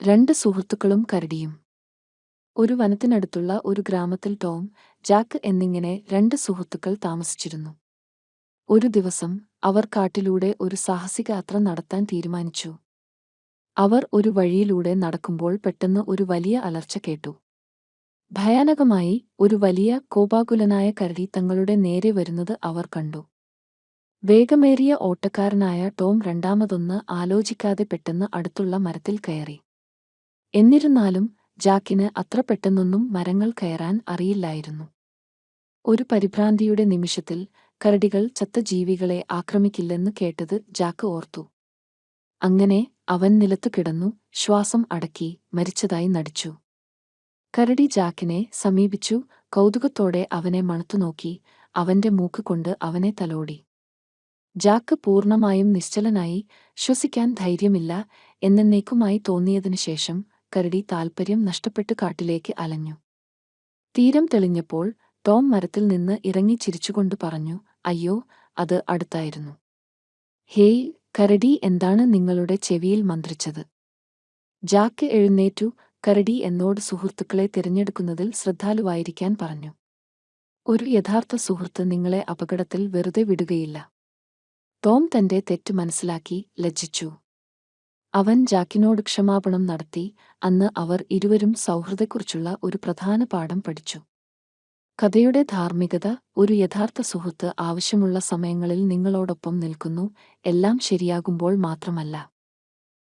രണ്ട് സുഹൃത്തുക്കളും കരടിയും. ഒരു വനത്തിനടുത്തുള്ള ഒരു ഗ്രാമത്തിൽ ടോം, ജാക്ക് എന്നിങ്ങനെ രണ്ട് സുഹൃത്തുക്കൾ താമസിച്ചിരുന്നു. ഒരു ദിവസം അവർ കാട്ടിലൂടെ ഒരു സാഹസികയാത്ര നടത്താൻ തീരുമാനിച്ചു. അവർ ഒരു വഴിയിലൂടെ നടക്കുമ്പോൾ പെട്ടെന്ന് ഒരു വലിയ അലർച്ച കേട്ടു. ഭയാനകമായി ഒരു വലിയ കോപാകുലനായ കരടി തങ്ങളുടെ നേരെ വരുന്നത് അവർ കണ്ടു. വേഗമേറിയ ഓട്ടക്കാരനായ ടോം രണ്ടാമതൊന്ന് ആലോചിക്കാതെ പെട്ടെന്ന് അടുത്തുള്ള മരത്തിൽ കയറി. എന്നിരുന്നാലും ജാക്കിന് അത്ര പെട്ടെന്നൊന്നും മരങ്ങൾ കയറാൻ അറിയില്ലായിരുന്നു. ഒരു പരിഭ്രാന്തിയുടെ നിമിഷത്തിൽ കരടികൾ ചത്ത ജീവികളെ ആക്രമിക്കില്ലെന്ന് കേട്ടത് ജാക്ക് ഓർത്തു. അങ്ങനെ അവൻ നിലത്തു കിടന്നു ശ്വാസം അടക്കി മരിച്ചതായി നടിച്ചു. കരടി ജാക്കിനെ സമീപിച്ചു, കൗതുകത്തോടെ അവനെ മണത്തുനോക്കി, അവന്റെ മൂക്ക് കൊണ്ട് അവനെ തലോടി. ജാക്ക് പൂർണ്ണമായും നിശ്ചലനായി. ശ്വസിക്കാൻ ധൈര്യമില്ല എന്നേക്കുമായി തോന്നിയതിനുശേഷം കരടി താൽപര്യം നഷ്ടപ്പെട്ട് കാട്ടിലേക്ക് അലഞ്ഞു. തീരം തെളിഞ്ഞപ്പോൾ ടോം മരത്തിൽ നിന്ന് ഇറങ്ങി ചിരിച്ചുകൊണ്ട് പറഞ്ഞു, അയ്യോ, അത് അടുത്തായിരുന്നു. ഹേയ് കരടി, എന്താണ് നിങ്ങളുടെ ചെവിയിൽ മന്ത്രിച്ചത്? ജാക്ക് എഴുന്നേറ്റു. കരടി എന്നോട് സുഹൃത്തുക്കളെ തിരഞ്ഞെടുക്കുന്നതിൽ ശ്രദ്ധാലുവായിരിക്കാൻ പറഞ്ഞു. ഒരു യഥാർത്ഥ സുഹൃത്ത് നിങ്ങളെ അപകടത്തിൽ വെറുതെ വിടുകയില്ല. ടോം തന്റെ തെറ്റ് മനസ്സിലാക്കി ലജ്ജിച്ചു. അവൻ ജാക്കിനോട് ക്ഷമാപണം നടത്തി. അന്ന് അവർ ഇരുവരും സൗഹൃദത്തെക്കുറിച്ചുള്ള ഒരു പ്രധാന പാഠം പഠിച്ചു. കഥയുടെ ധാർമ്മികത: ഒരു യഥാർത്ഥ സുഹൃത്ത് ആവശ്യമുള്ള സമയങ്ങളിൽ നിങ്ങളോടൊപ്പം നിൽക്കുന്നു, എല്ലാം ശരിയാകുമ്പോൾ മാത്രമല്ല.